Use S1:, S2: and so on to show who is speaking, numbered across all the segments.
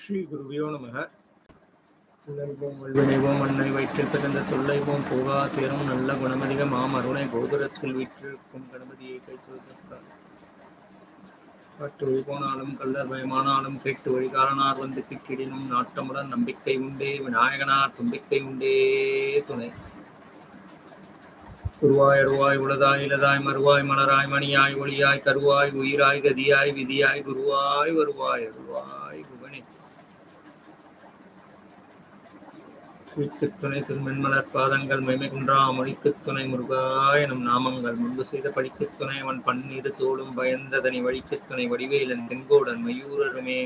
S1: ஸ்ரீ குருவியோ நமக. உள்ளைவோம் வல்வினைவோம் அன்னை வயிற்றில் பிறந்த தொல்லைவோம் போகா தேரும் நல்ல குணமதிக மாமருணை கோபுரத்தில் வீற்றிருக்கும் கணபதியை கைத்தொழுதற்கார். காட்டு வழி போனாலும் கல்லர் பயமானாலும் கேட்டு வழிகாரனார் வந்து கிட்டிடினும் நாட்டமுடன் நம்பிக்கை உண்டே விநாயகனார் தும்பிக்கை உண்டே துணை. உருவாய் அருவாய் உளதாய் இலதாய் மறுவாய் மலராய் மணியாய் ஒளியாய் கருவாய் உயிராய் கதியாய் விதியாய் குருவாய் வருவாய் அருவாய் குகனே. துணை திருமென்மலர் பாதங்கள் மெய்மை குன்றா மொழிக்குத் துணை முருகாய் எனும் நாமங்கள் முன்பு செய்த படிக்குத் துணை அவன் பன்னிரு தோளும் பயந்ததனி வழிக்குத் துணை வடிவேலன் தெங்கோடன் மயூரருமே.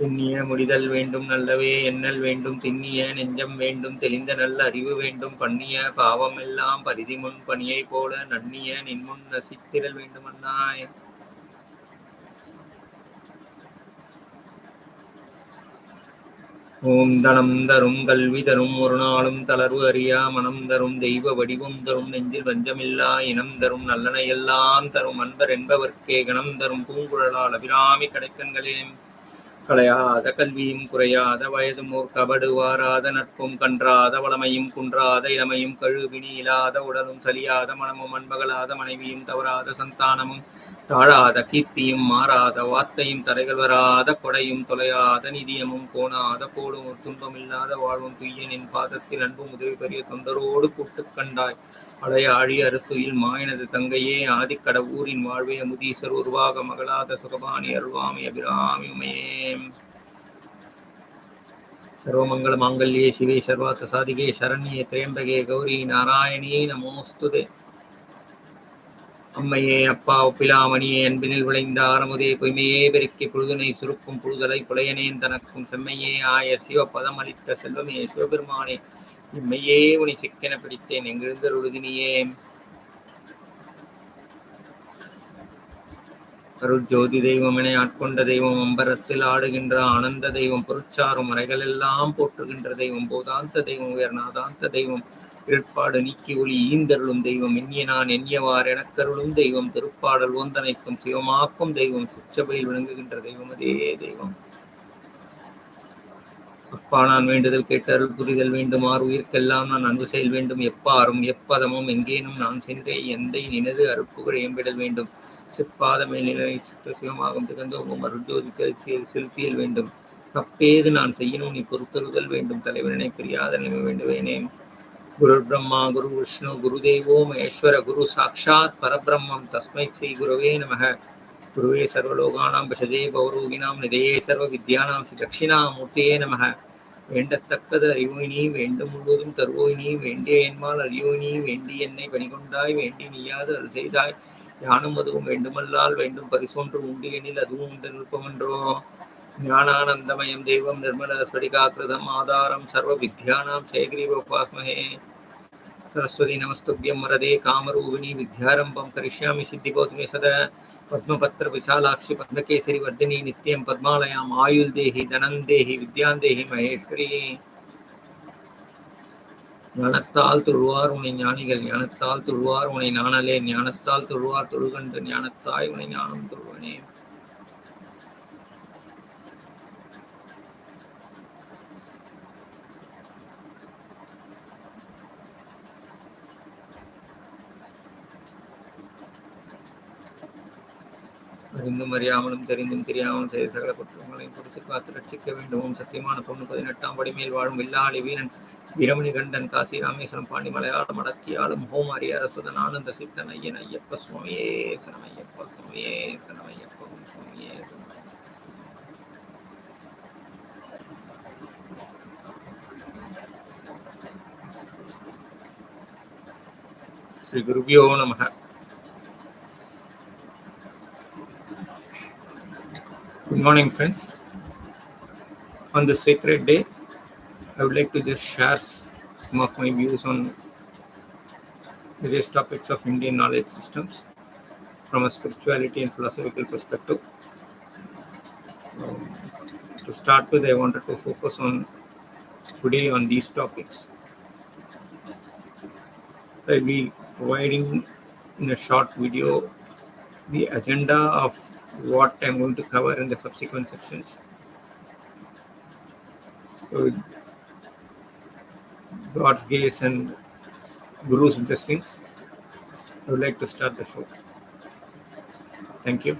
S1: எண்ணிய முடிதல் வேண்டும் நல்லவே எண்ணல் வேண்டும் திண்ணிய நெஞ்சம் வேண்டும் தெளிந்த நல்ல அறிவு வேண்டும் பண்ணிய பாவம் எல்லாம் பரிதி முன் பணியை போல நன்னிய நின்முன் நசித்திரல் வேண்டும் அண்ணாய். ஓம் தனம் தரும் கல்வி தரும் ஒரு நாளும் தளர்வு அறியா மனம் தரும் தெய்வ வடிவம் தரும் நெஞ்சில் வஞ்சமில்லா இனம் தரும் நல்லனை எல்லாம் தரும் அன்பர் என்பவர்க்கே கணம் தரும் பூங்குழலால் அபிராமி கடைக்கண்களே. களையாத கல்வியும் குறையாத வயதும் ஓர் கபடு வாராத நட்பும் கன்றாத வளமையும் குன்றாத இளமையும் கழுவினி இல்லாத உடலும் சலியாத மனமும் அன்பகலாத மனைவியும் தவறாத சந்தானமும் தாழாத கீர்த்தியும் மாறாத வார்த்தையும் தரைகள் வராத கொடையும் தொலையாத நிதியமும் கோணாத போலும் ஒரு துன்பம் இல்லாத வாழ்வும் துய்யனின் பாதத்தில் அன்பும் உதவி பெரிய தொண்டரோடு கூட்டு கண்டாய் அலையாழி அறுத்துயில் மாயனது தங்கையே ஆதிக்கடவூரின் வாழ்வே அமுதீசர் உருவாக மகளாத சுகபாணி அருள்வாமி அபிராமி உமையே. சர்வமங்கள மாங்கல்யே சிவே சர்வார்த்த சாதிகே சரண்யே திரியம்பகே கௌரி நாராயணி நமோஸ்துதே. அம்மையே அப்பா ஒப்பிலாமணியே அன்பினில் விளைந்த ஆரமுதே பொய்மையே பெருக்கி புழுதனை சுருக்கும் புழுதலை புலையனேன் தனக்கும் செம்மையே ஆய சிவபதம் அளித்த செல்வமே சிவபெருமானே இம்மையே உனி சிக்கென பிடித்தேன் எங்கிருந்தருளுதினியே. அருட்ஜோதி தெய்வம் என ஆட்கொண்ட தெய்வம் அம்பரத்தில் ஆடுகின்ற ஆனந்த தெய்வம் பொருட்சாரும் மறைகள் எல்லாம் போற்றுகின்ற தெய்வம் போதாந்த தெய்வம் உயர்நாதாந்த தெய்வம் இருட்பாடு நீக்கி ஒளி ஈந்தருளும் தெய்வம் எண்ணிய நான் எண்ணியவார் எனக்கருளும் தெய்வம் திருப்பாடல் ஓந்தனைக்கும் சிவமாக்கும் தெய்வம் சுச்சபையில் விளங்குகின்ற தெய்வம் அதே தெய்வம். அப்பா நான் வேண்டுதல் கேட்டு அருள் புரிதல் வேண்டும் ஆறு உயிர்க்கெல்லாம் நான் அன்பு செயல் வேண்டும் எப்பாரும் எப்பதமும் எங்கேனும் நான் சென்றே எந்தை நினது அருட்புகழ் ஏம்பிடல் வேண்டும் சிற்பாத மேல்நிலை சித்த சிவமாகும் திகழ்ந்தோங்கும் அருட்ஜோதி செலுத்தியல் வேண்டும் தப்பேது நான் செய்யணும் நீ பொறுத்தருதல் வேண்டும் தலைவனை பிரியாத நிலைமை வேண்டுவேனே. குரு பிரம்மா குரு விஷ்ணு குரு தேவோ மகேஸ்வர குரு சாட்சாத் பரபிரம்மம் தஸ்மை ஸ்ரீ குருவே நமக. குருவே சர்வலோகானாம் பசதே பௌரோகினாம் நிதையே சர்வ வித்யானாம் ஸ்ரீ தட்சிணாமூர்த்தியே நமக. வேண்டத்தக்கது அறிவோயினி வேண்டும் முழுவதும் தருவோயினி வேண்டிய என்மால் அறியோயினி வேண்டி என்னை பணிகொண்டாய் வேண்டி நீயாது அருள் செய்தாய் யானும் அதுவும் வேண்டுமல்லால் வேண்டும் பரிசொன்று உண்டு எனில் அதுவும் உண்டு நிற்பமென்றோ. ஞானானந்தமயம் தெய்வம் நிர்மல ஸ்படிகாகிருதம் ஆதாரம் சர்வ வித்யானாம் சேகிரீவோபாஸ்மஹே. सरस्वती नमस्तुभ्यं वरदे कामरूपिणी विद्यारंभं करिष्यामि सिद्धिबोधमे सदा पद्मपत्र विशालाक्षि पद्मकेसरी वर्धिनी नित्यं पद्मालयां आयुள் देहि धनं देहि विद्यां देहि महेश्वरी. ஞானத்தால் தொழுவார் உனை ஞானிகள் ஞானத்தால் தொழுவார் உனை நாணலே ஞானத்தால் தொழுவார் தொழுகண்டு ஞானத்தாய் உனை ஞானம் தொழுவனே. அறிந்தும் அறியாமலும் தெரிந்தும் தெரியாமலும் செய்த சகல குற்றங்களையும் கொடுத்து காத்து ரட்சிக்க வேண்டும். சத்தியமான பொண்ணு 18ஆம் படிமேல் வாழும் வில்லாளி வீரன் வீரமணி கண்டன் காசி ராமேஸ்வரம் பாண்டி மலையாளம் அடக்கியாலும் ஹோம் அரியாரசுதன் ஆனந்த சித்தன் ஐயன் ஐயப்ப சுவாமியே சனமையப்ப சுவாமியே சனமையப்ப சுவாமியே. ஸ்ரீ குருபியோ நமக. Good morning, friends. On this sacred day, I would like to just share some of my views on various topics of Indian knowledge systems from a spirituality and philosophical perspective. To start with, I wanted to focus on today on these topics. I'll be providing in a short video the agenda of what I'm going to cover in the subsequent sections. So, with God's grace and Guru's blessings, I would like to start the show. Thank you.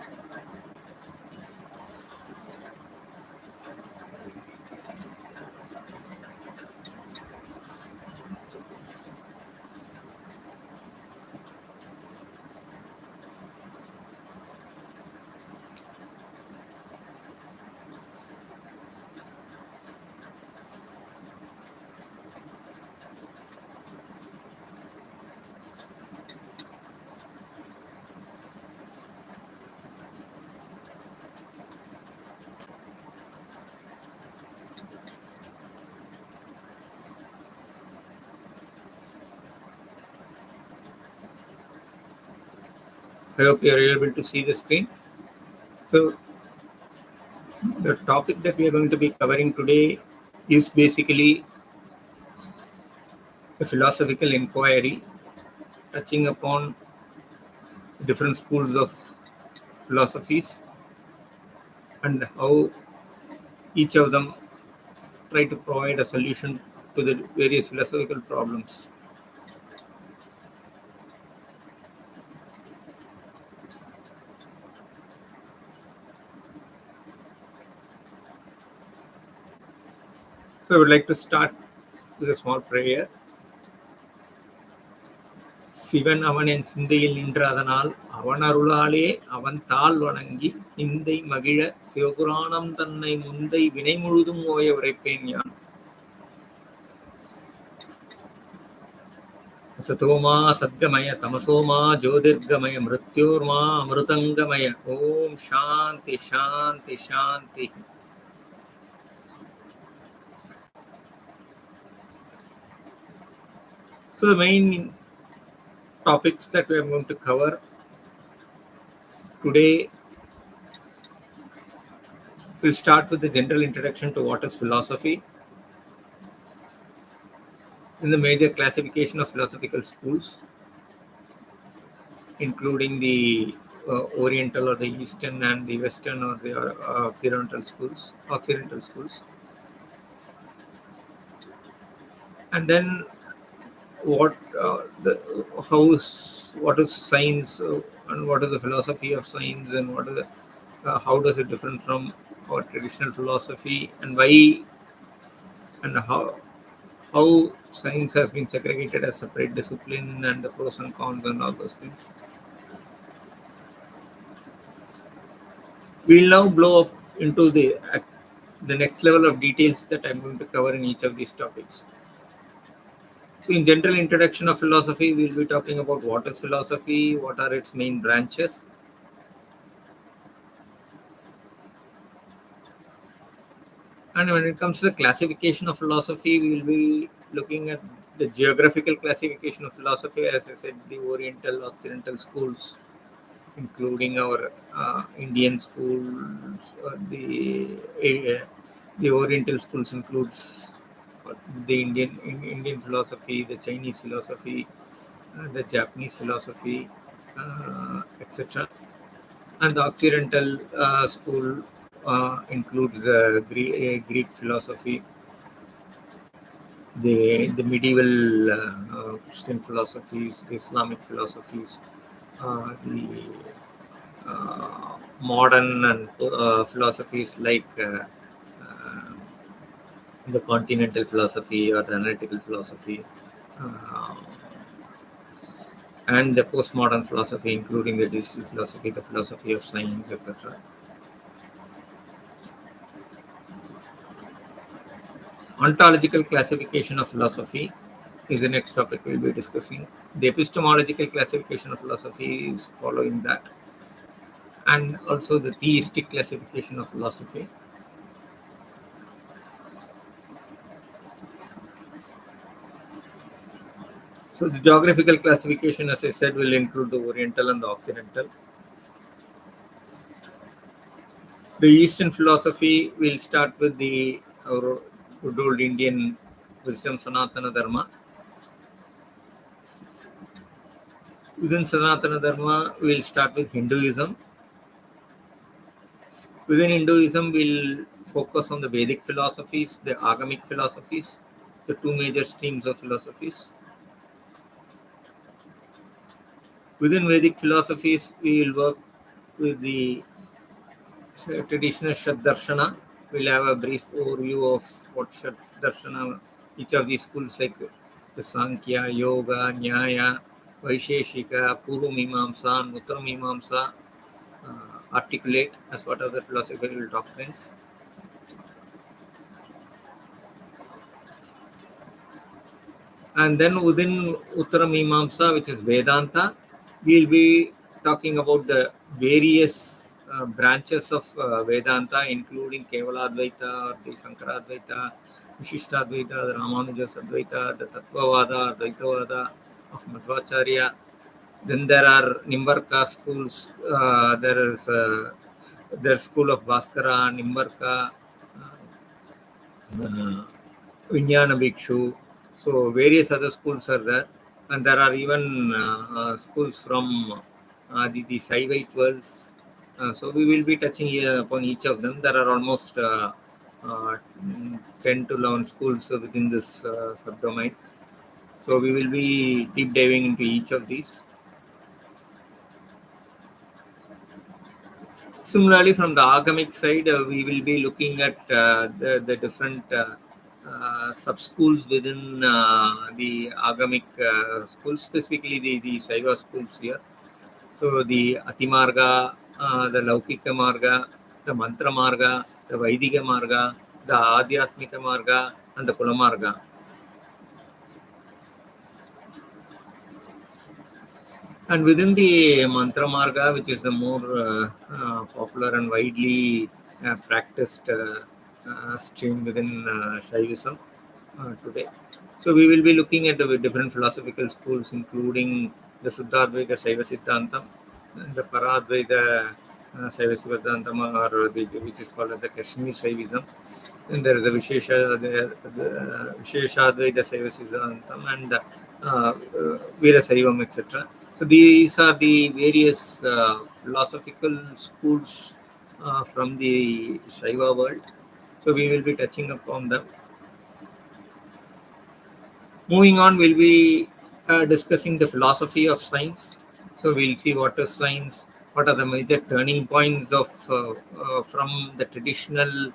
S1: I hope you are able to see the screen. So, the topic that we are going to be covering today is basically a philosophical inquiry touching upon different schools of philosophies and how each of them try to provide a solution to the various philosophical problems. So I would like to start with a small prayer. Sivan அவன் என் சிந்தையில் நின்றதனால் அவன் அருளாலே அவன் தாள் வணங்கி சிந்தை மகிழ சிவபுராணம் தன்னை முந்தை வினை முழுதும் ஓய உரைப்பேன் யான். சதோமா சத்கமய தமசோமா ஜோதிர்கமய மிருத்யோர்மா அமிர்தங்கமய. ஓம் சாந்தி சாந்தி சாந்தி. So the main topics that we are going to cover today will start with the general introduction to what is philosophy, in the major classification of philosophical schools, including the Oriental or the Eastern and the Western or the Occidental schools, and then what is science and what is the philosophy of science, and what is how does it differ from our traditional philosophy, and why and how science has been segregated as separate discipline, and the pros and cons and all those things. We'll now blow up into the next level of details that I'm going to cover in each of these topics. So in general introduction of philosophy, we'll be talking about what is philosophy, what are its main branches, and when it comes to the classification of philosophy, we will be looking at the geographical classification of philosophy, as I said, the Oriental, Occidental schools, including our Indian schools. The Oriental schools includes the Indian philosophy, the Chinese philosophy, the Japanese philosophy, etc. And the Occidental school includes the Greek philosophy, the medieval Christian philosophies, the Islamic philosophies, the modern and philosophies like the continental philosophy or the analytical philosophy, and the postmodern philosophy, including the digital philosophy, the philosophy of science, etc. Ontological classification of philosophy is the next topic we'll be discussing. The epistemological classification of philosophy is following that, and also the theistic classification of philosophy. So the geographical classification, as I said, will include the Oriental and the Occidental. The Eastern philosophy will start with our good old Indian wisdom, Sanatana Dharma. Within Sanatana Dharma, we'll start with Hinduism. Within Hinduism, we'll focus on the Vedic philosophies, the Agamic philosophies, the two major streams of philosophies. Within Vedic philosophies, we will work with the traditional darśana. We'll have a brief overview of what darśana, each of these schools like the Sankhya, Yoga, Nyaya, Vaisheshika, Purvamimamsa, and Uttaramimamsa articulate as part of the philosophical doctrines. And then within Uttaramimamsa, which is Vedanta, we'll be talking about the various branches of Vedanta, including Kevaladvaita, the Shankaradvaita, Vishishtadvaita, the Ramanujas Advaita, the Tattvavada, Advaitavada of Madhvacharya. Then there are Nimbarka schools. There is their school of Bhaskara, Nimbarka, vijñānabhikshu. So various other schools are there, and there are even schools from the Saivite worlds. So we will be touching upon each of them. There are almost 10 to 11 schools within this subdomain. So we will be deep diving into each of these. Similarly, from the Agamic side, we will be looking at the different sub-schools within the Agamic schools, specifically the Saiva schools here. So the Atimarga, the Laukika Marga, the Mantra Marga, the Vaidika Marga, the Adhyatmika Marga, and the Kulamarga. And within the Mantra Marga, which is the more popular and widely practiced stream within Shaivism today. So we will be looking at the different philosophical schools, including the Shuddhadvaita Saiva Siddhantam, and the Paradvaita Saiva Siddhantam, or which is called as the Kashmir Shaivism. Then there is the Visheshadvaita Saiva Siddhantam, and Veerasaivam, etc. So these are the various philosophical schools from the Shaiva world. So we will be touching upon them. Moving on, we'll be discussing the philosophy of science. So we'll see what is science, what are the major turning points of from the traditional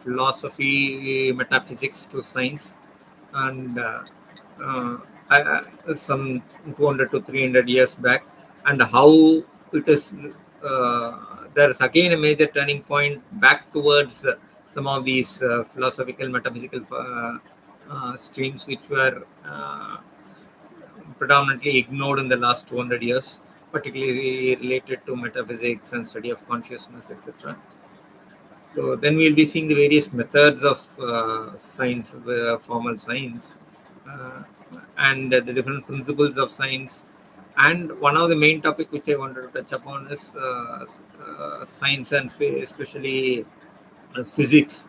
S1: philosophy, metaphysics to science, and some 200 to 300 years back, and how it is. There's again a major turning point back towards some of these philosophical, metaphysical streams which were predominantly ignored in the last 200 years, particularly related to metaphysics and study of consciousness, etc. So then we'll be seeing the various methods of science, formal science, and the different principles of science. And one of the main topic which I wanted to touch upon is science, and especially physics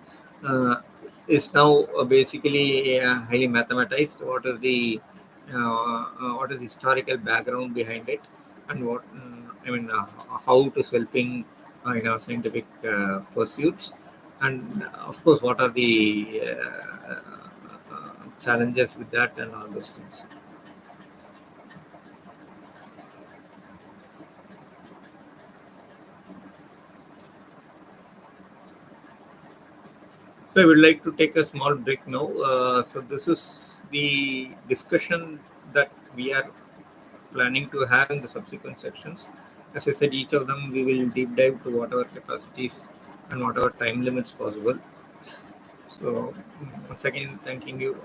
S1: is now basically highly mathematized. What is the historical background behind it, and what how it is helping in our scientific pursuits, and of course what are the challenges with that, and all those things. So I would like to take a small break now. So this is the discussion that we are planning to have in the subsequent sections. As I said, each of them we will deep dive to whatever capacities and whatever time limits possible. So once again, thanking you.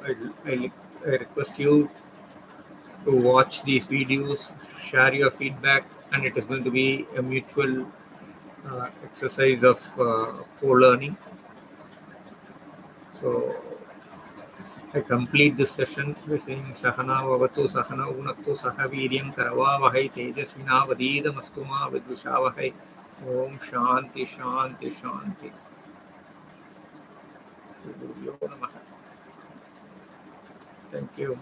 S1: I request you to watch these videos, share your feedback, and it is going to be a mutual exercise of co-learning. So I complete this session by saying Sahana Vavatu Sahana Unatu Sahaviryam Karavavahai Tejasvinavadidamastu ma Vidvishavahai. Om Shanti Shanti Shanti. Thank you.